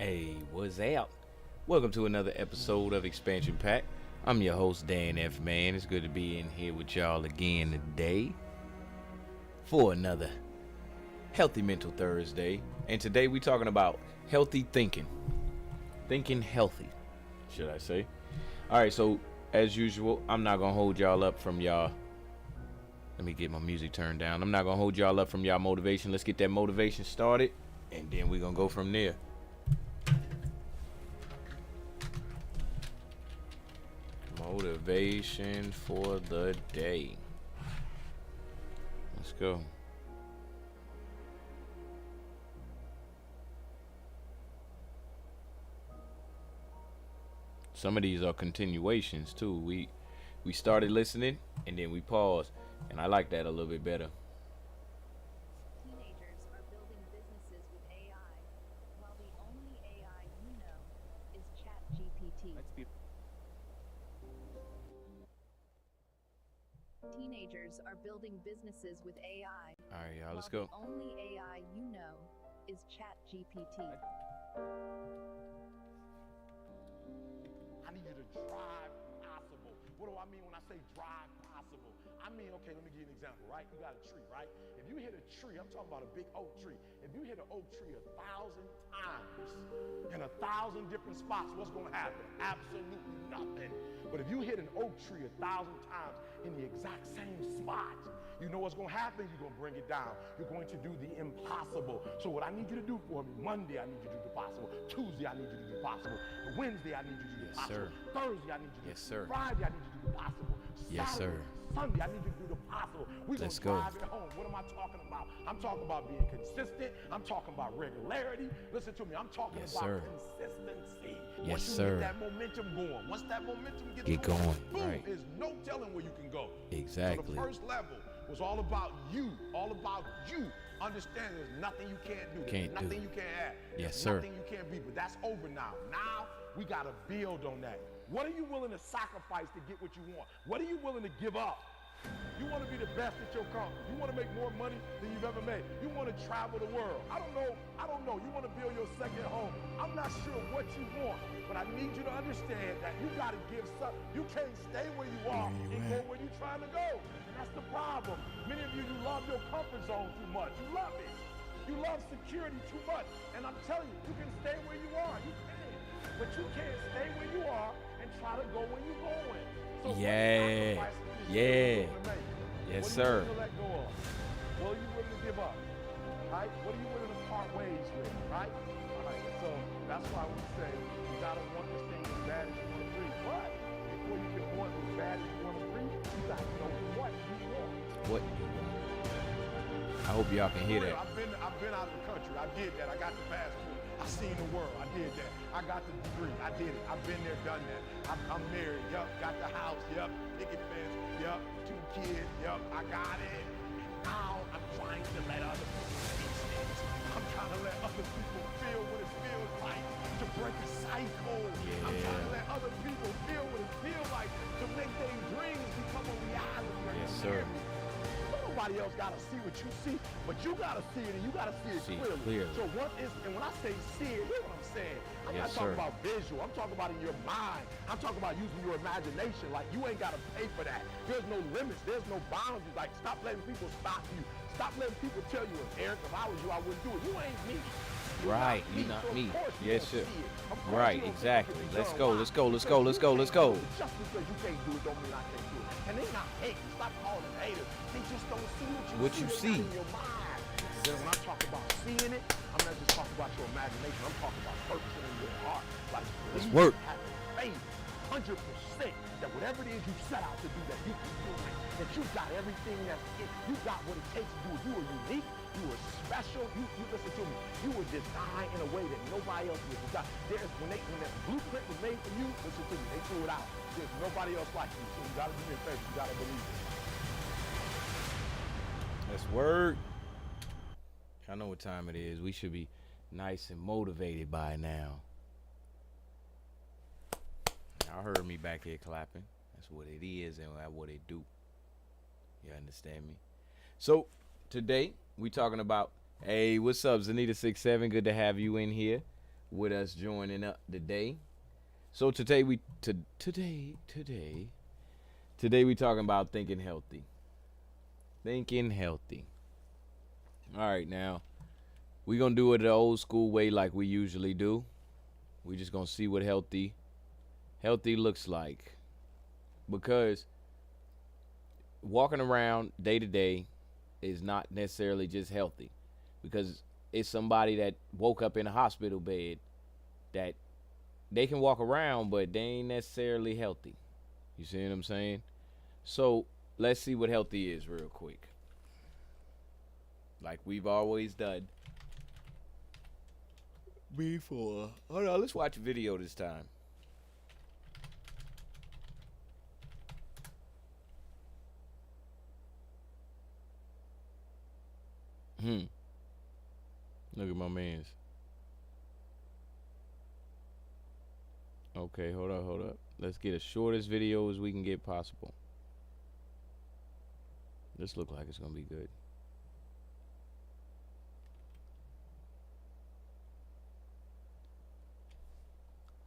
Hey, what's up? Welcome to another episode of Expansion Pack. I'm your host, Dan F. Man. It's good to be in here with y'all again today for another Healthy Mental Thursday. And today we're talking about healthy thinking. Thinking healthy, should I say. Alright, so as usual, I'm not going to hold y'all up from y'all. Let me get my music turned down. I'm not going to hold y'all up from y'all motivation. Let's get that motivation started, and then we're going to go from there. Motivation for the day. Let's go. Some of these are continuations too. We started listening and then we paused, and I like that a little bit better. Teenagers are building businesses with AI, while the only AI you know is ChatGPT. Teenagers are building businesses with AI. All right, y'all, let's while go. The only AI you know is ChatGPT. I need you to drive possible. What do I mean when I say drive possible? I mean, okay, let me give you an example, right? You got a tree, right? If you hit a tree, I'm talking about a big oak tree. If you hit an oak tree 1,000 times in 1,000 different spots, what's going to happen? Absolutely nothing. But if you hit an oak tree 1,000 times in the exact same spot, you know what's going to happen? You're going to bring it down. You're going to do the impossible. So what I need you to do for me, Monday, I need you to do the possible. Tuesday, I need you to do the possible. Wednesday, I need you to do the possible. Sir. Thursday, I need you to do Yes, sir. Friday, I need you to do the possible. Yes, Saturday, sir. Sunday, I need you to do the possible. We're going Let's to go. drive it home. What am I talking about? I'm talking about being consistent. I'm talking about regularity. Listen to me. I'm talking Yes, about sir. consistency. Yes, Once you sir. get that momentum going, once that momentum gets Get going, boom, right. there's no telling where you can go. Exactly. So the first level was all about you, Understand there's nothing you can't do. There's Can't do. nothing you can't add. Yes, There's sir. nothing you can't be, but that's over now. Now we got to build on that. What are you willing to sacrifice to get what you want? What are you willing to give up? You want to be the best at your company. You want to make more money than you've ever made. You want to travel the world. I don't know. You want to build your second home. I'm not sure what you want, but I need you to understand that you got to give something. You can't stay where you are and go where you're trying to go. And that's the problem. Many of you love your comfort zone too much. You love it. You love security too much. And I'm telling you, you can stay where you are. You can. But you can't stay where you are and try to go where you're going. So Yeah. what sacrifices Yeah. are you willing to make? Yes, What are sir. you willing to let go of? What are you willing to give up? Right? What are you willing to part ways with? Right? All right. So that's why we say you gotta want this thing as bad as you want to breathe. But before you can want as bad as you want to breathe, you gotta know what you want. What you want? I hope y'all can hear that. I've been out of the country. I did that. I got the passport. I seen the world. I did that. I got the degree. I did it. I've been there, done that. I'm married. Yup. Got the house. Yup. Picket fence. Yup. 2 kids. Yup. I got it. Now I'm trying to let other people taste it. I'm trying to let other people feel what it feels like to break a cycle. I'm trying to let other people feel what it feels like to make their dreams become a reality. Yes, sir. Nobody else gotta see what you see, but you gotta see it, and you gotta see it clearly. So and when I say see it, hear what I'm saying. I'm not talking about visual. I'm talking about in your mind. I'm talking about using your imagination. Like, you ain't gotta pay for that. There's no limits. There's no boundaries. Like, stop letting people stop you. Stop letting people tell you, Eric, if I was you, I wouldn't do it. You ain't me. Right, you not So me. of course you Yes, gonna sir. see it. Of course Right, you gonna exactly. think Let's it's go, done. let's go, let's Because go, let's go, let's go, let's go. Just because you can't do it don't mean I can't do it. And they not hating. Stop calling them haters. They just don't see What you They're see. not in your mind. Then when I talk about seeing it, I'm not just talking about your imagination. I'm talking about purposing in your heart. Like, Let's believe, work. having faith, 100% that whatever it is you set out to do, that you can do it. That you got everything you got what it takes to do it. You are unique. You are special. You listen to me. You were designed in a way that nobody else was designed. When that blueprint was made for you, listen to me. They threw it out. There's nobody else like you. So you gotta do me a favor. You gotta believe it. Let's work. I know what time it is. We should be nice and motivated by now. Y'all heard me back here clapping. That's what it is and that's what it do. You understand me? So today we talking about, hey, what's up, Zanita67? Good to have you in here. with us joining up today. So today we talking about thinking healthy. Thinking healthy. All right, now we gonna do it the old school way like we usually do. We just gonna see what healthy looks like, because walking around day to day is not necessarily just healthy, because it's somebody that woke up in a hospital bed that they can walk around, but they ain't necessarily healthy. You see what I'm saying? So let's see what healthy is real quick, like we've always done before. Hold on, let's watch a video this time. Look at my man's. Okay, hold up. Let's get as short as video as we can get possible. This look like it's gonna be good.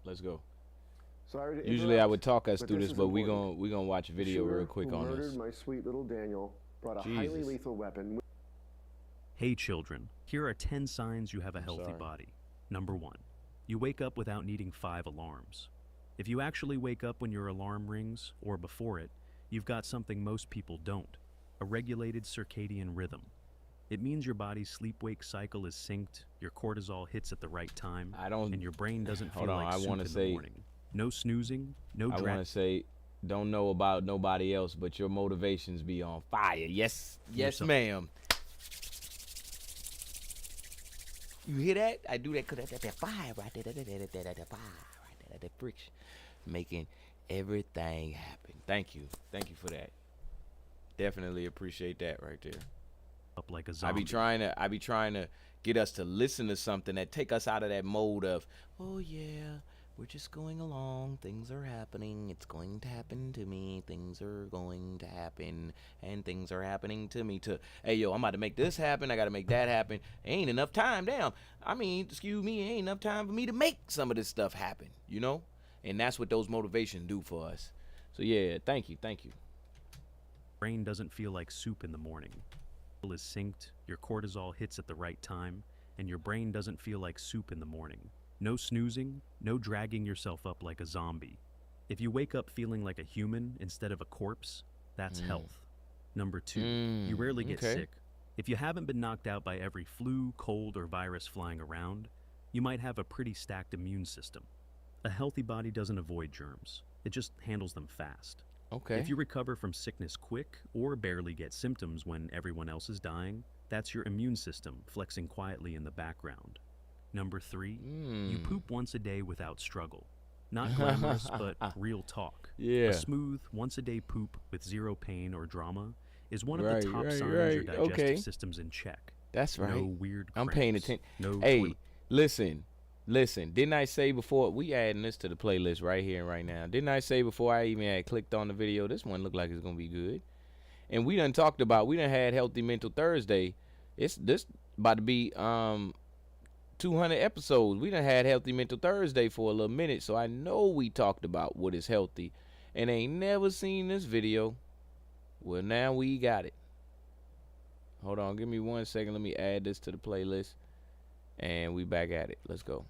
Let's go. Sorry to Usually I interrupt, would talk us but through this this, is but we important. gonna watch a The video shooter real quick who on murdered this. my sweet little Daniel brought a highly Jesus. lethal weapon. Hey children, here are 10 signs you have a healthy sorry. body. Number 1, you wake up without needing 5 alarms. If you actually wake up when your alarm rings, or before it, you've got something most people don't, a regulated circadian rhythm. It means your body's sleep-wake cycle is synced, your cortisol hits at the right time, and your brain doesn't feel Hold on, like I soup wanna in say- the morning. No snoozing, no I want to say, don't know about nobody else, but your motivations be on fire. Yes, Yourself. ma'am. You hear that? I do that because that fire right there. That fire right there. That friction. Making everything happen. Thank you for that. Definitely appreciate that right there. up like a I zombie. be trying to get us to listen to something that take us out of that mode of, oh yeah, we're just going along, things are happening, it's going to happen to me, things are going to happen, and things are happening to me too. Hey yo, I'm about to make this happen, I gotta make that happen. Ain't enough time, damn. I mean, excuse me, ain't enough time for me to make some of this stuff happen, you know? And that's what those motivations do for us. So yeah, thank you. Brain doesn't feel like soup in the morning. Is synced, your cortisol hits at the right time, and your brain doesn't feel like soup in the morning. No snoozing, no dragging yourself up like a zombie. If you wake up feeling like a human instead of a corpse, that's health. Number 2, you rarely get okay. sick. If you haven't been knocked out by every flu, cold, or virus flying around, you might have a pretty stacked immune system. A healthy body doesn't avoid germs, it just handles them fast. Okay. If you recover from sickness quick or barely get symptoms when everyone else is dying, that's your immune system flexing quietly in the background. Number 3, you poop once a day without struggle. Not glamorous, but real talk. Yeah. A smooth, once-a-day poop with zero pain or drama is one of Right, the top right, signs right. your digestive Okay. system's in check. That's right. No weird I'm paying cramps, attention. No Hey, toilet- listen. Didn't I say before we adding this to the playlist right here and right now? Didn't I say before I even had clicked on the video, this one looked like it's gonna be good? And we done had Healthy Mental Thursday. It's this about to be 200 episodes. We done had Healthy Mental Thursday for a little minute, so I know we talked about what is healthy, and ain't never seen this video. Well, now we got it. Hold on, give me 1 second. Let me add this to the playlist. And we back at it. Let's go.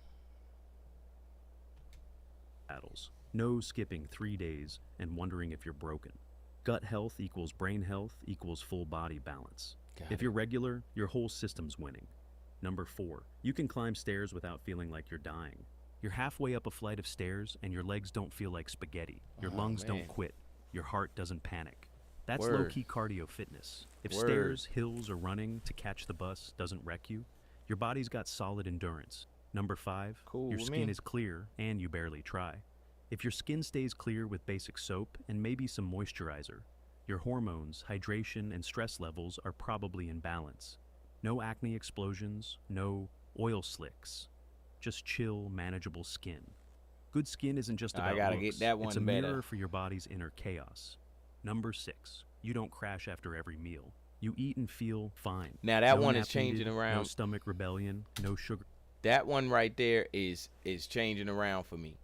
battles. No skipping 3 days and wondering if you're broken. Gut health equals brain health equals full body balance. If you're regular, your whole system's winning. Number 4, you can climb stairs without feeling like you're dying. You're halfway up a flight of stairs and your legs don't feel like spaghetti. Your lungs man. don't quit. Your heart doesn't panic. That's Word. low-key cardio fitness. If Word. stairs, hills, or running to catch the bus doesn't wreck you, your body's got solid endurance. Number 5, Cool your with skin me. is clear and you barely try. If your skin stays clear with basic soap and maybe some moisturizer, your hormones, hydration, and stress levels are probably in balance. No acne explosions, no oil slicks. Just chill, manageable skin. Good skin isn't just I about gotta looks. get that one It's a better. mirror for your body's inner chaos. Number 6, you don't crash after every meal. You eat and feel fine. Now that No one is napping, changing No around. stomach rebellion, no sugar. That one right there is changing around for me.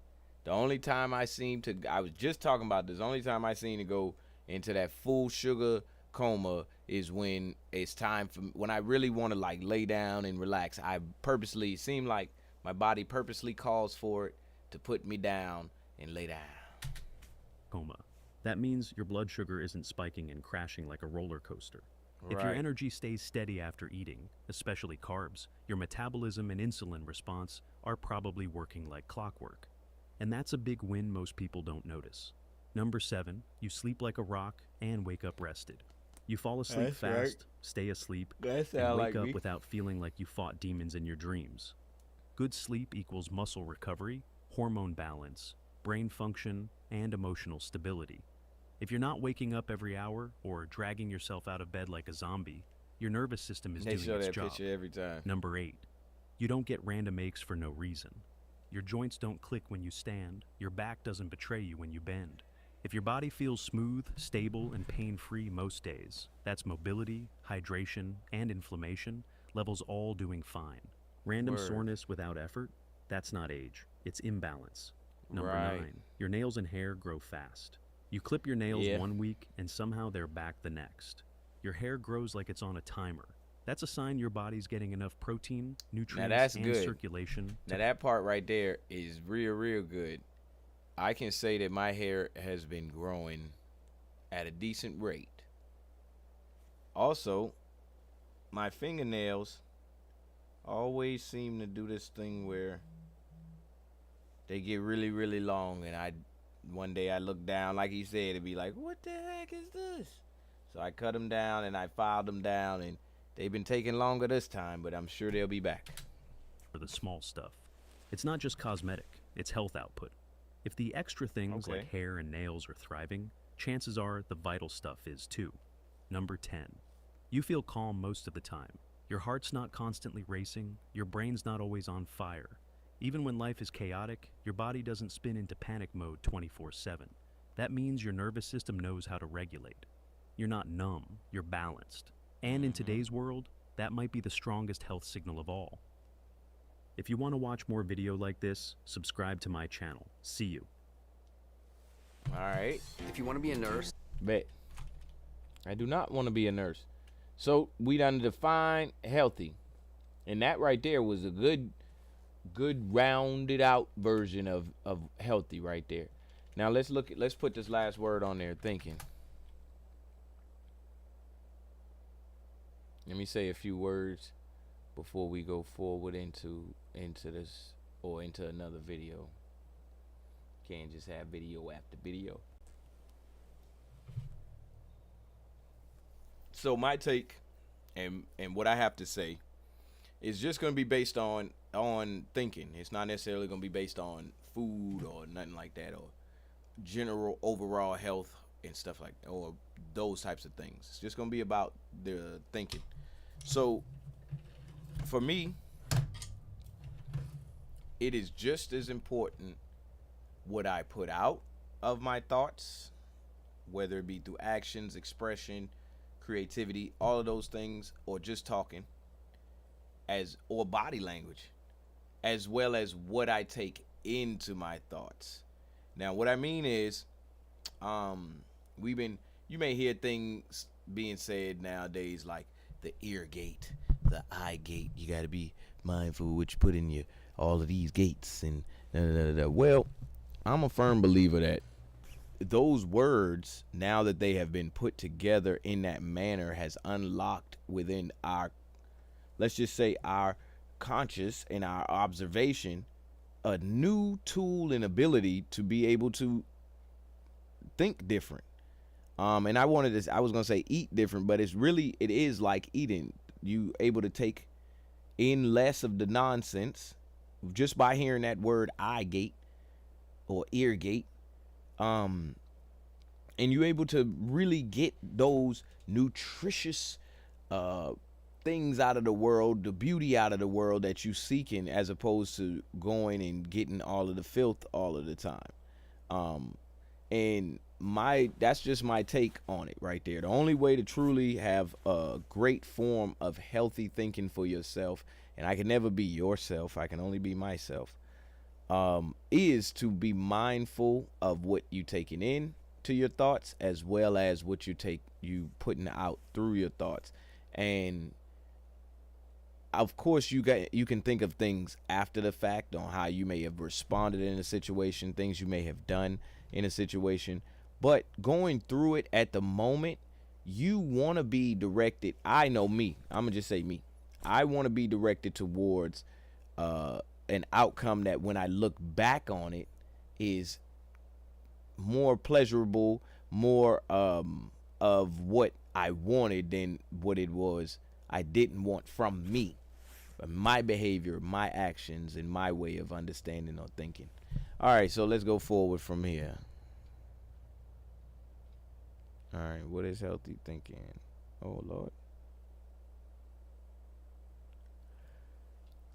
The only time I was just talking about this, the only time I seem to go into that full sugar coma is when it's time for when I really want to like lay down and relax. I purposely seem like my body purposely calls for it to put me down and lay down. Coma. That means your blood sugar isn't spiking and crashing like a roller coaster. If your Right. energy stays steady after eating, especially carbs, your metabolism and insulin response are probably working like clockwork. And that's a big win most people don't notice. Number 7, you sleep like a rock and wake up rested. You fall asleep That's fast, right. stay asleep, That and sound wake like up me. without feeling like you fought demons in your dreams. Good sleep equals muscle recovery, hormone balance, brain function, and emotional stability. If you're not waking up every hour or dragging yourself out of bed like a zombie, your nervous system is They doing show its that job. picture every time. Number 8, you don't get random aches for no reason. Your joints don't click when you stand. Your back doesn't betray you when you bend. If your body feels smooth, stable, and pain-free most days, that's mobility, hydration, and inflammation levels all doing fine. Random Word. soreness without effort, that's not age, it's imbalance. Number Right. 9, your nails and hair grow fast. You clip your nails Yeah. one week and somehow they're back the next. Your hair grows like it's on a timer. That's a sign your body's getting enough protein, nutrients, that's and good. circulation. Now that part right there is real good. I can say that my hair has been growing at a decent rate. Also, my fingernails always seem to do this thing where they get really long, and one day I look down, like he said, it'd be like, what the heck is this? So I cut them down and I filed them down, and they've been taking longer this time, but I'm sure they'll be back. For the small stuff. It's not just cosmetic, it's health output. If the extra things Okay. like hair and nails are thriving, chances are the vital stuff is too. Number 10. You feel calm most of the time. Your heart's not constantly racing, your brain's not always on fire. Even when life is chaotic, your body doesn't spin into panic mode 24/7. That means your nervous system knows how to regulate. You're not numb, you're balanced. And in today's world, that might be the strongest health signal of all. If you want to watch more video like this, subscribe to my channel. See you. All right. If you want to be a nurse, Bet. I do not want to be a nurse. So we done define healthy. And that right there was a good rounded out version of healthy right there. Now let's put this last word on there, thinking. Let me say a few words before we go forward into this or into another video. Can't just have video after video. So my take and what I have to say is just going to be based on thinking. It's not necessarily going to be based on food or nothing like that, or general overall health and stuff like that, or those types of things. It's just going to be about the thinking. So for me, it is just as important what I put out of my thoughts, whether it be through actions, expression, creativity, all of those things, or just talking, or body language, as well as what I take into my thoughts. Now, what I mean is, you may hear things being said nowadays like the ear gate, the eye gate. You got to be mindful of what you put in all of these gates and Well, I'm a firm believer that those words, now that they have been put together in that manner, has unlocked within our, let's just say, our conscious and our observation, a new tool and ability to be able to think different. And I was gonna say eat different, but it is like eating. You able to take in less of the nonsense just by hearing that word eye gate or ear gate. And you're able to really get those nutritious things out of the world, the beauty out of the world that you seeking, as opposed to going and getting all of the filth all of the time. And that's just my take on it right there. The only way to truly have a great form of healthy thinking for yourself and I can never be yourself, I can only be myself, is to be mindful of what you taking in to your thoughts, as well as what you putting out through your thoughts. And of course, you can think of things after the fact on how you may have responded in a situation, things you may have done in a situation, but going through it at the moment, you want to be directed. I know me. I'm gonna just say me. I want to be directed towards an outcome that, when I look back on it, is more pleasurable, more of what I wanted than what it was I didn't want from me. My behavior, my actions, and my way of understanding or thinking. All right, so let's go forward from here. All right, what is healthy thinking? Oh, Lord.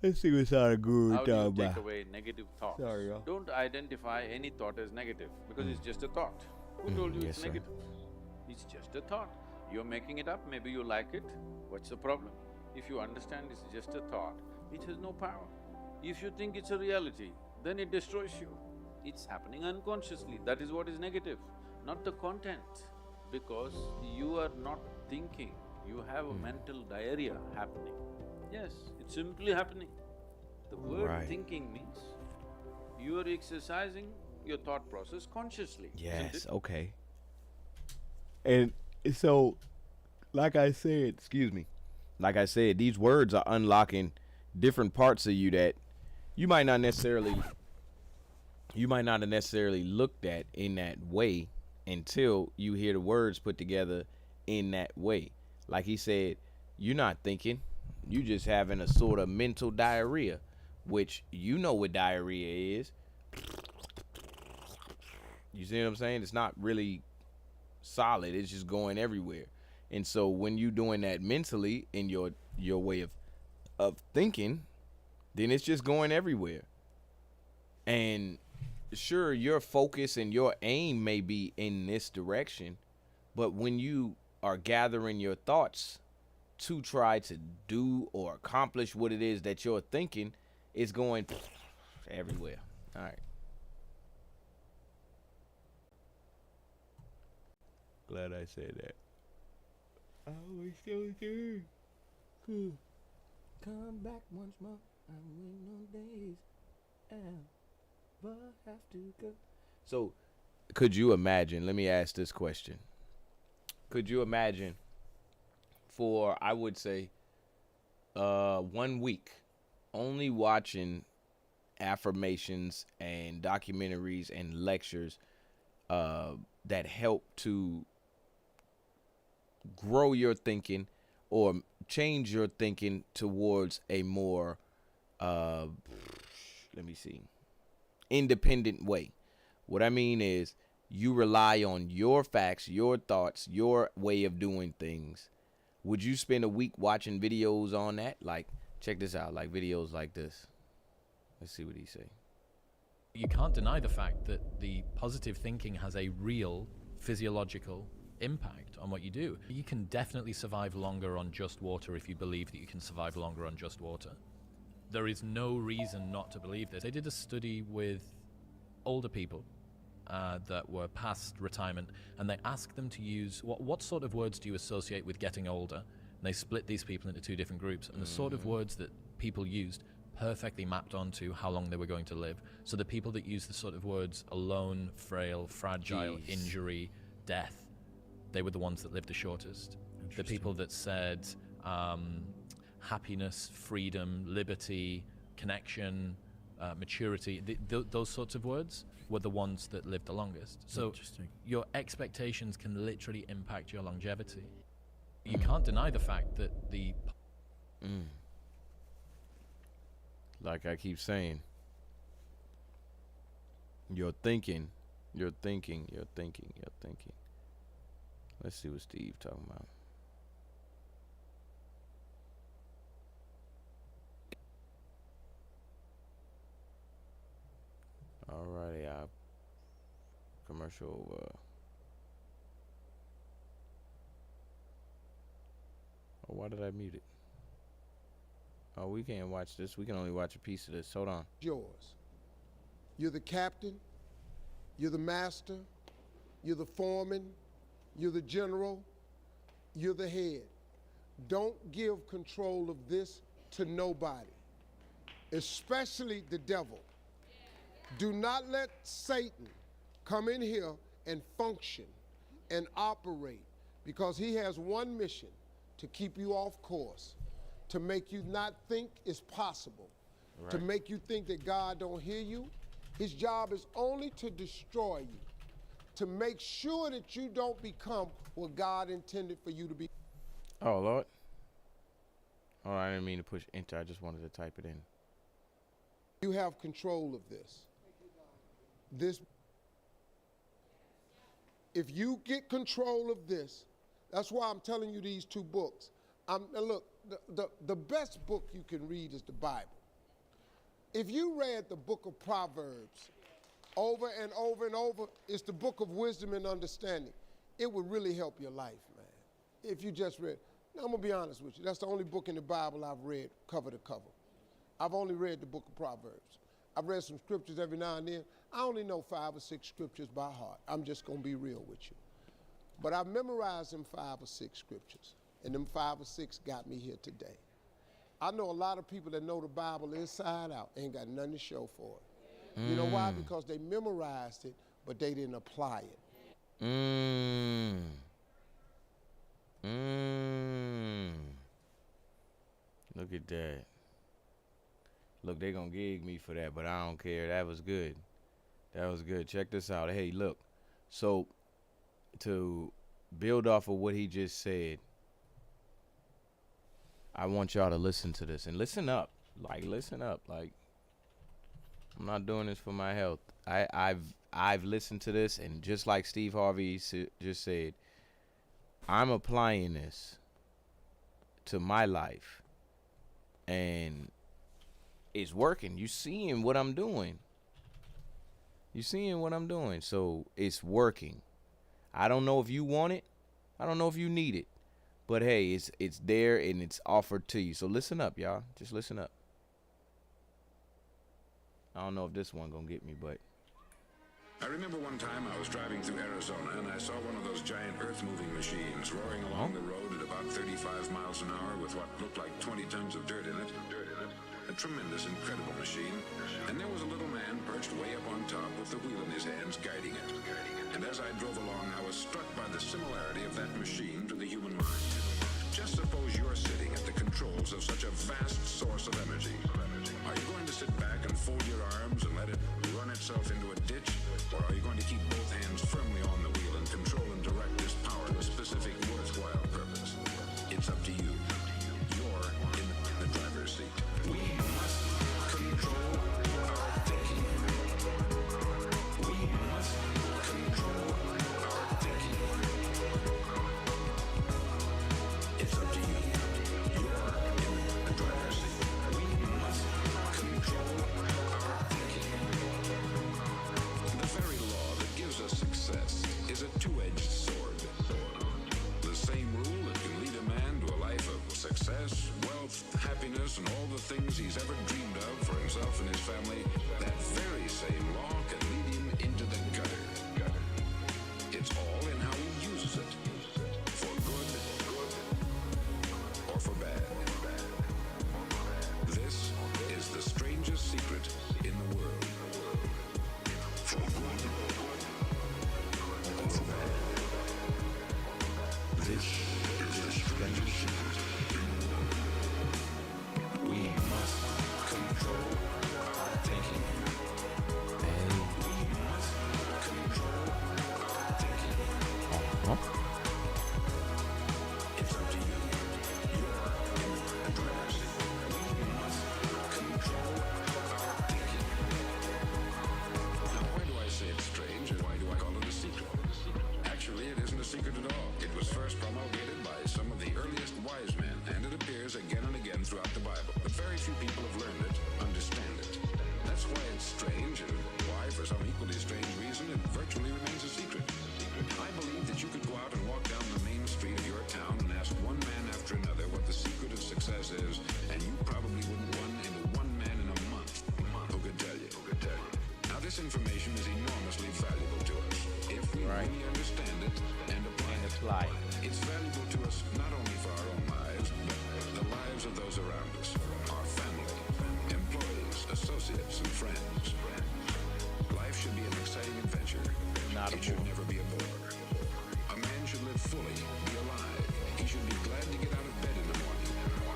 Let's see what's out of good. How do you take away negative thoughts? Sorry, y'all. Don't identify any thought as negative, because it's just a thought. Who told you yes, it's sir. negative? It's just a thought. You're making it up, maybe you like it. What's the problem? If you understand it's just a thought, it has no power. If you think it's a reality, then it destroys you. It's happening unconsciously, that is what is negative, not the content. Because you are not thinking, you have a mental diarrhea happening. Yes, it's simply happening. The word Right. thinking means you are exercising your thought process consciously, isn't Yes, it? okay. And so, like I said, these words are unlocking different parts of you that you might not have necessarily looked at in that way until you hear the words put together in that way. Like he said, you're not thinking, you just having a sort of mental diarrhea, which you know what diarrhea is. You see what I'm saying? It's not really solid, it's just going everywhere. And so when you doing that mentally in your way of thinking, then it's just going everywhere. And sure, your focus and your aim may be in this direction, but when you are gathering your thoughts to try to do or accomplish what it is that you're thinking, it's going everywhere. All right. Glad I said that. I was so good. Come back once more. I'm waiting on days. Ever have to go. So, could you imagine? Let me ask this question. Could you imagine for, I would say, 1 week, only watching affirmations and documentaries and lectures that help to grow your thinking or change your thinking towards a more independent way? What I mean is, you rely on your facts, your thoughts, your way of doing things. Would you spend a week watching videos on that? Like, check this out, like videos like this. Let's see what he say. You can't deny the fact that the positive thinking has a real physiological impact on what you do. You can definitely survive longer on just water if you believe that you can survive longer on just water. There is no reason not to believe this. They did a study with older people that were past retirement, and they asked them to use, what sort of words do you associate with getting older? And they split these people into two different groups, and the sort of words that people used perfectly mapped onto how long they were going to live. So the people that used the sort of words alone, frail, fragile, injury, death, they were the ones that lived the shortest. The people that said happiness, freedom, liberty, connection, maturity, those sorts of words were the ones that lived the longest. So your expectations can literally impact your longevity. You can't deny the fact that the... Like I keep saying, you're thinking. Let's see what Steve talking about. Alrighty, commercial. Oh, why did I mute it? Oh, we can't watch this. We can only watch a piece of this. Hold on. Yours. You're the captain, you're the master, you're the foreman, you're the general, you're the head. Don't give control of this to nobody, especially the devil. Do not let Satan come in here and function and operate, because he has one mission: to keep you off course, to make you not think it's possible, to make you think that God don't hear you. His job is only to destroy you, to make sure that you don't become what God intended for you to be. Oh, Lord. Oh, I didn't mean to push enter. I just wanted to type it in. You have control of this. If you get control of this, that's why I'm telling you these two books. Now look, the best book you can read is the Bible. If you read the book of Proverbs over and over and over, it's the book of wisdom and understanding. It would really help your life, man, if you just read. Now, I'm going to be honest with you. That's the only book in the Bible I've read cover to cover. I've only read the book of Proverbs. I've read some scriptures every now and then. I only know 5 or 6 scriptures by heart. I'm just going to be real with you. But I've memorized them 5 or 6 scriptures, and them 5 or 6 got me here today. I know a lot of people that know the Bible inside out ain't got nothing to show for it. You know why? Because they memorized it, but they didn't apply it. Look at that. Look, they gonna gig me for that, but I don't care. That was good. That was good. Check this out. Hey, look. So, to build off of what he just said, I want y'all to listen to this and listen up. Like, listen up. Like, I'm not doing this for my health. I've listened to this, and just like Steve Harvey just said, I'm applying this to my life, and it's working. You seeing what I'm doing. You seeing what I'm doing. So it's working. I don't know if you want it. I don't know if you need it. But hey, it's there and it's offered to you. So listen up, y'all. Just listen up. I don't know if this one gonna get me, but I remember one time I was driving through Arizona and I saw one of those giant earth-moving machines roaring along the road at about 35 miles an hour with what looked like 20 tons of dirt in it. A tremendous, incredible machine. And there was a little man perched way up on top with the wheel in his hands, guiding it. And as I drove along, I was struck by the similarity of that machine to the human mind. Just suppose you're sitting at the controls of such a vast source of energy. Are you going to sit back and fold your arms and let it run itself into a ditch? Or are you going to keep both hands firmly on the wheel and control and direct this power to a specific worthwhile purpose? It's up to you. You're in the driver's seat. We must control our thinking. We must control our thinking. It's up to you. You're in the driver's seat. We must control our thinking. The very law that gives us success is a two-edged sword. The same rule that can lead a man to a life of success, wealth, happiness, and all the things he's ever dreamed of for himself and his family, that very same law can lead him into the gutter. It's all in how he uses it, for good or for bad. This is the strangest secret in the world. For good or for bad. This is the strangest secret in the world. We must control our thinking. We must control our thinking. It's up to you. You're in the driver's seat. We must control our thinking. Now, why do I say it's strange, and why do I call it a secret? Actually, it isn't a secret at all. It was first promulgated by some of the earliest wise men, and it appears again and again throughout the Bible. But very few people have learned it, understand it. That's why it's strange, and why, for some equally strange reason, it virtually remains a secret. I believe that you could go out and walk down the main street of your town and ask one man after another what the secret of success is, and you probably Like, It's valuable to us not only for our own lives, but the lives of those around us, our family, employees, associates, and friends. Life should be an exciting adventure. Not a It should bore. never be a bore. A man should live fully, be alive. He should be glad to get out of bed in the morning.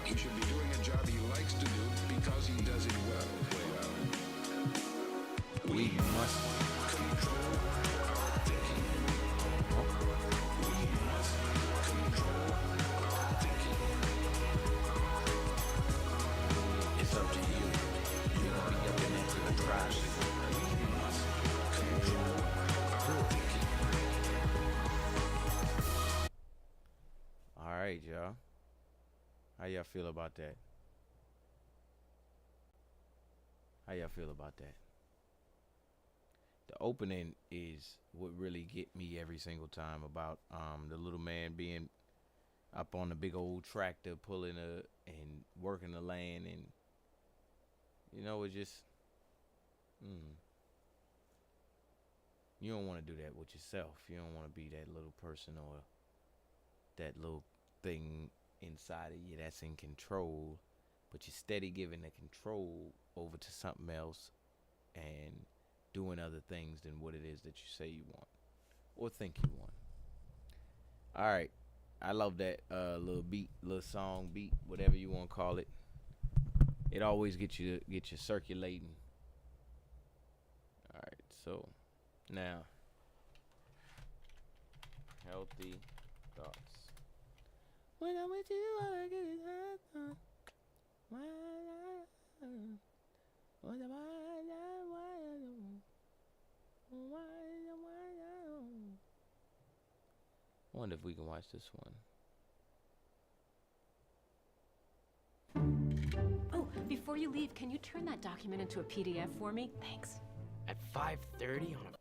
He should be doing a job he likes to do because he does it well. we must Control our thinking. We must control our thinking. It's up to you. You're gonna be up in there to the drive. We must control our thinking. All right, y'all. How y'all feel about that? How y'all feel about that? The opening is what really get me every single time about the little man being up on the big old tractor pulling and working the land, and you know, it just you don't want to do that with yourself. You don't want to be that little person or that little thing inside of you that's in control, but you're steady giving the control over to something else and doing other things than what it is that you say you want or think you want. All right, I love that little beat, little song beat, whatever you want to call it. It always gets you circulating. All right, so now healthy thoughts. When I'm with you, all I get is high. Wonder if we can watch this one. Oh, before you leave, can you turn that document into a PDF for me? Thanks. At 5:30 on a...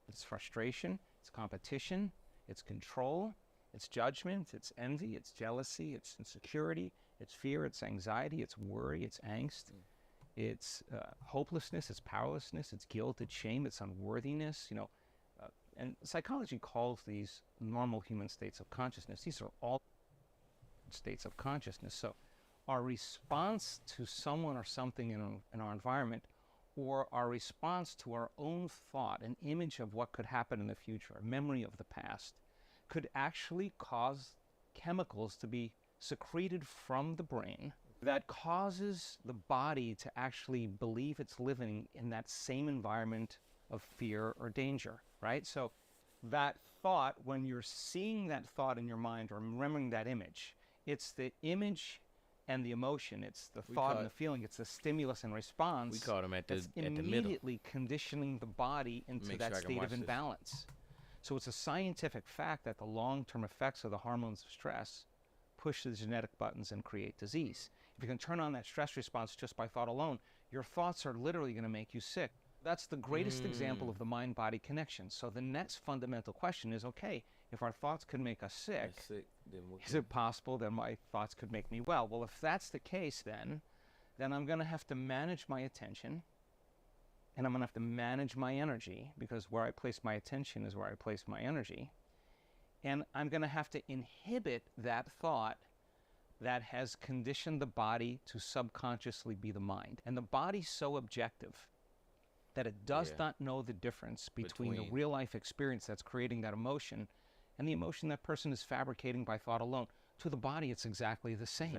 It's frustration, it's competition, it's control, it's judgment, it's envy, it's jealousy, it's insecurity, it's fear, it's anxiety, it's worry, it's angst, it's hopelessness, it's powerlessness, it's guilt, it's shame, it's unworthiness, you know. And psychology calls these normal human states of consciousness. These are all states of consciousness. So our response to someone or something in our environment, or our response to our own thought, an image of what could happen in the future, a memory of the past, could actually cause chemicals to be secreted from the brain that causes the body to actually believe it's living in that same environment of fear or danger, right? So that thought, when you're seeing that thought in your mind or remembering that image, it's the image and the emotion, it's the thought and the feeling, it's the stimulus and response. We caught him at the middle. Immediately conditioning the body into that state of imbalance. So it's a scientific fact that the long-term effects of the hormones of stress push the genetic buttons and create disease. If you can turn on that stress response just by thought alone, your thoughts are literally going to make you sick. That's the greatest example of the mind-body connection. So the next fundamental question is, okay, if our thoughts could make us sick, is it possible that my thoughts could make me well? Well, if that's the case, then I'm going to have to manage my attention, and I'm going to have to manage my energy, because where I place my attention is where I place my energy. And I'm going to have to inhibit that thought that has conditioned the body to subconsciously be the mind. And the body's so objective that it does not know the difference between the real life experience that's creating that emotion and the emotion that person is fabricating by thought alone. To the body, it's exactly the same.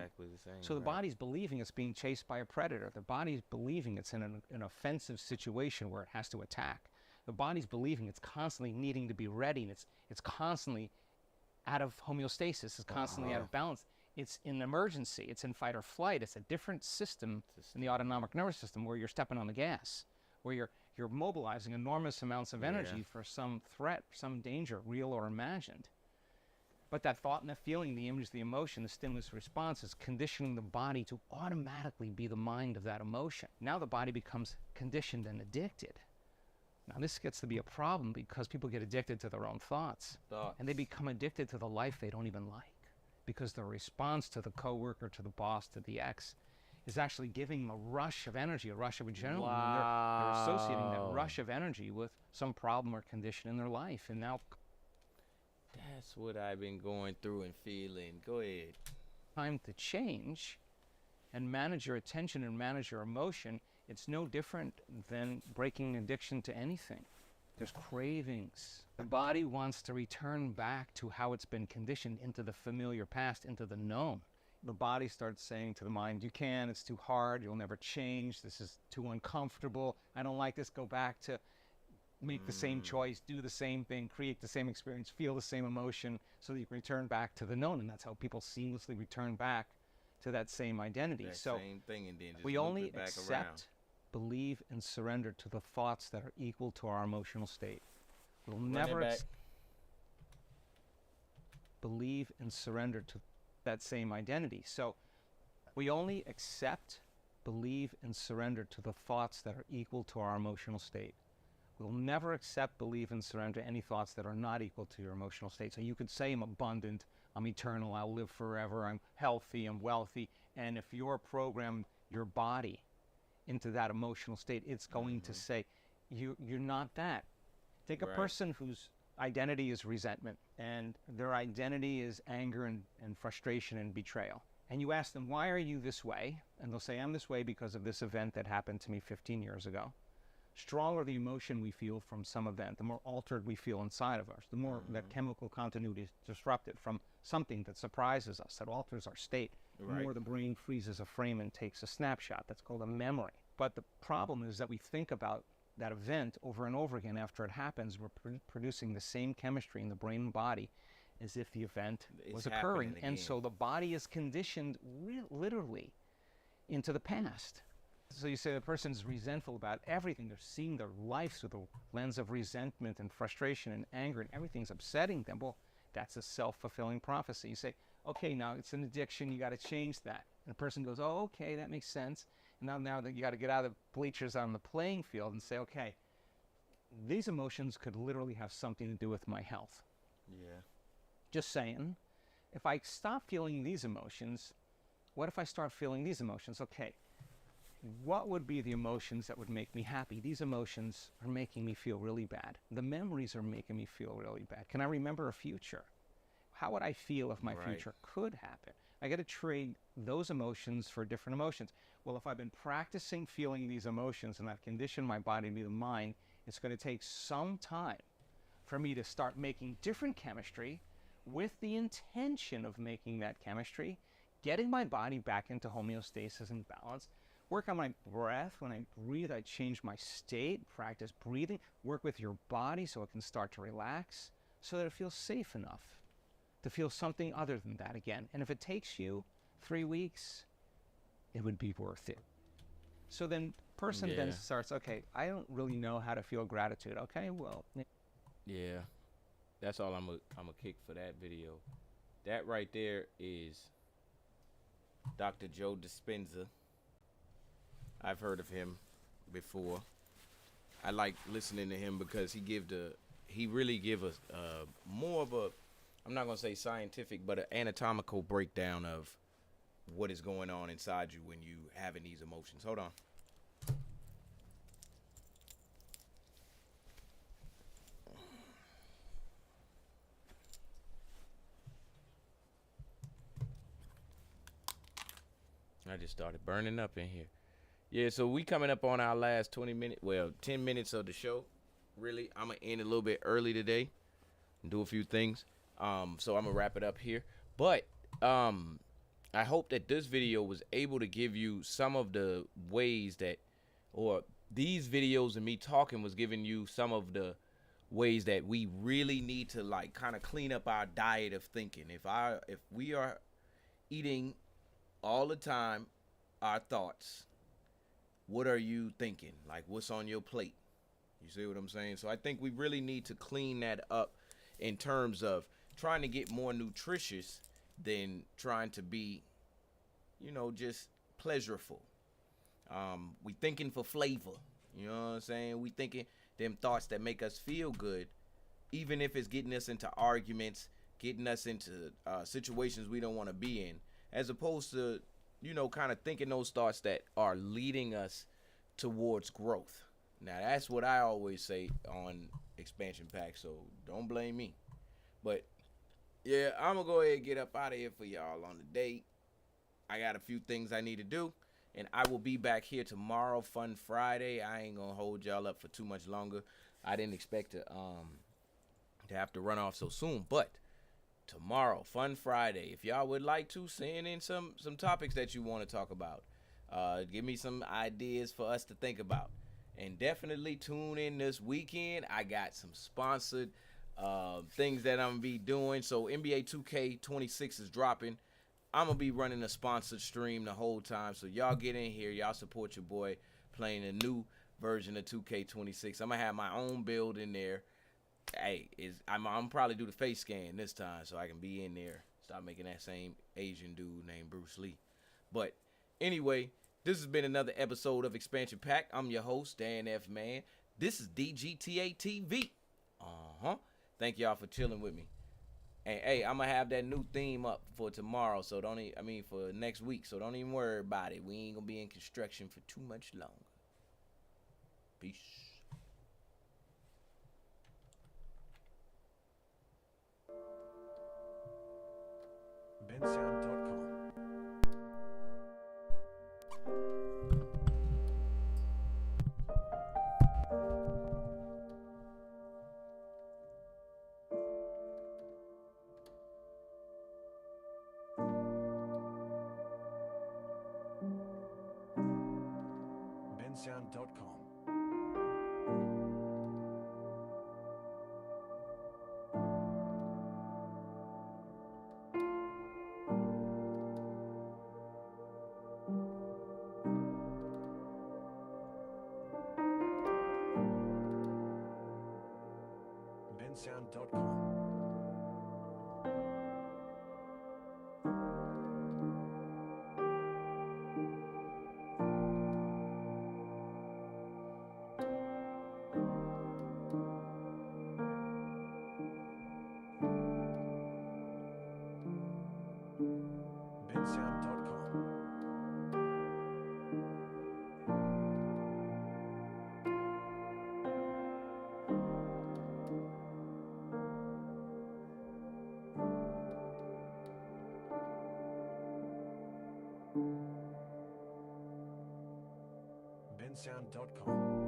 So the body's believing it's being chased by a predator. The body's believing it's in an offensive situation where it has to attack. The body's believing it's constantly needing to be ready, and it's constantly out of homeostasis, it's constantly out of balance. It's in emergency, it's in fight or flight. It's a different system in the autonomic nervous system where you're stepping on the gas, where you're mobilizing enormous amounts of energy for some threat, some danger, real or imagined. But that thought and the feeling, the image, the emotion, the stimulus response is conditioning the body to automatically be the mind of that emotion. Now the body becomes conditioned and addicted. Now this gets to be a problem because people get addicted to their own thoughts. And they become addicted to the life they don't even like, because the response to the coworker, to the boss, to the ex is actually giving them a rush of energy, a rush of adrenaline. They're associating that rush of energy with some problem or condition in their life. And now That's what I've been going through and feeling. Go ahead. Time to change and manage your attention and manage your emotion. It's no different than breaking addiction to anything. There's cravings. The body wants to return back to how it's been conditioned, into the familiar past, into the known. The body starts saying to the mind, you can, it's too hard, you'll never change, this is too uncomfortable, I don't like this, go back to make the same choice, do the same thing, create the same experience, feel the same emotion, so that you can return back to the known. And that's how people seamlessly return back to that same identity. That so same thing, and then just we loop only it back accept, around. believe, and surrender to the thoughts that are equal to our emotional state. We'll Run it never back. believe and surrender to that same identity. So we only accept, believe, and surrender to the thoughts that are equal to our emotional state. We'll never accept, believe, and surrender any thoughts that are not equal to your emotional state. So you could say, I'm abundant, I'm eternal, I'll live forever, I'm healthy, I'm wealthy. And if you're programmed your body into that emotional state, it's going to say, you're not that. Take a person whose identity is resentment and their identity is anger and frustration and betrayal. And you ask them, why are you this way? And they'll say, I'm this way because of this event that happened to me 15 years ago. Stronger the emotion we feel from some event, the more altered we feel inside of us, the more that chemical continuity is disrupted from something that surprises us, that alters our state, the more the brain freezes a frame and takes a snapshot. That's called a memory. But the problem is that we think about that event over and over again after it happens. We're producing the same chemistry in the brain and body as if the event was occurring. And so the body is conditioned literally into the past. So you say the person's resentful about everything. They're seeing their life through the lens of resentment and frustration and anger, and everything's upsetting them. Well, that's a self-fulfilling prophecy. You say, okay, now it's an addiction, you got to change that. And the person goes, oh, okay, that makes sense. And now that you got to get out of the bleachers on the playing field and say, okay, these emotions could literally have something to do with my health. Yeah. Just saying, if I stop feeling these emotions, what if I start feeling these emotions? Okay, what would be the emotions that would make me happy? These emotions are making me feel really bad. The memories are making me feel really bad. Can I remember a future? How would I feel if my future could happen? I got to trade those emotions for different emotions. Well, if I've been practicing feeling these emotions and I've conditioned my body to be the mind, it's going to take some time for me to start making different chemistry with the intention of making that chemistry, getting my body back into homeostasis and balance, work on my breath. When I breathe, I change my state, practice breathing, work with your body so it can start to relax, so that it feels safe enough to feel something other than that again. And if it takes you 3 weeks, it would be worth it. So then person then starts, okay, I don't really know how to feel gratitude. Okay, well. Yeah, that's all I'm a kick for that video. That right there is Dr. Joe Dispenza. I've heard of him before. I like listening to him because he really give us more of a, I'm not gonna say scientific, but an anatomical breakdown of what is going on inside you when you having these emotions. Hold on. I just started burning up in here. Yeah, so we coming up on our last 10 minutes of the show. Really, I'm gonna end a little bit early today and do a few things. So I'm gonna wrap it up here. But I hope that this video was able to give you some of the ways that, or these videos and me talking was giving you some of the ways that we really need to like kind of clean up our diet of thinking. If we are eating all the time our thoughts, what are you thinking? Like, what's on your plate? You see what I'm saying? So I think we really need to clean that up in terms of trying to get more nutritious than trying to be, just pleasureful. We thinking for flavor. You know what I'm saying? We thinking them thoughts that make us feel good, even if it's getting us into arguments, getting us into situations we don't want to be in, as opposed to, kind of thinking those thoughts that are leading us towards growth. Now, that's what I always say on Expansion Pack, so don't blame me. But Yeah, I'm gonna go ahead and get up out of here for y'all on the date. I got a few things I need to do, and I will be back here tomorrow, Fun Friday. I ain't gonna hold y'all up for too much longer. I didn't expect to have to run off so soon, but tomorrow, Fun Friday. If y'all would like to send in some topics that you want to talk about, give me some ideas for us to think about, and definitely tune in this weekend. I got some sponsored things that I'm gonna be doing. So NBA 2K26 is dropping. I'm gonna be running a sponsored stream the whole time. So y'all get in here, y'all support your boy playing a new version of 2K26. I'm gonna have my own build in there. Hey, I'm probably do the face scan this time so I can be in there. Stop making that same Asian dude named Bruce Lee. But anyway, this has been another episode of Expansion Pack. I'm your host, Dan F. Man. This is DGTA TV. Thank y'all for chilling with me. And hey, I'm gonna have that new theme up for tomorrow, so for next week, so don't even worry about it. We ain't gonna be in construction for too much longer. Peace. bensound.com. bensound.com. bensound.com. bensound.com.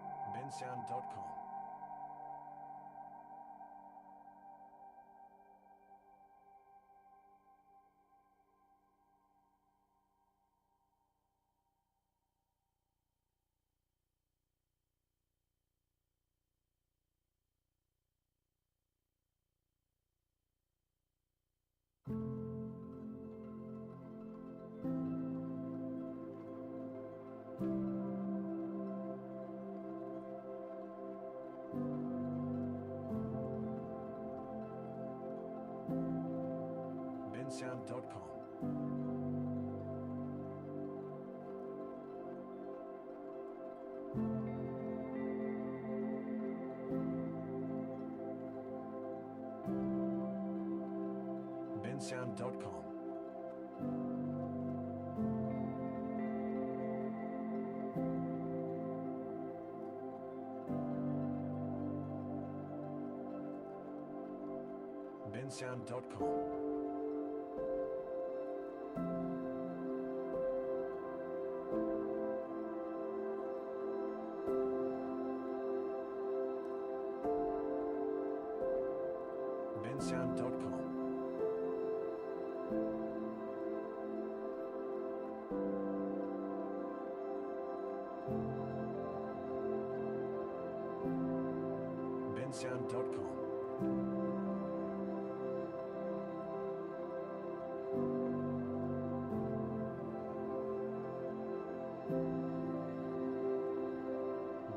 bensound.com. bensound.com. bensound.com. bensound.com. bensound.com. bensound.com. bensound.com.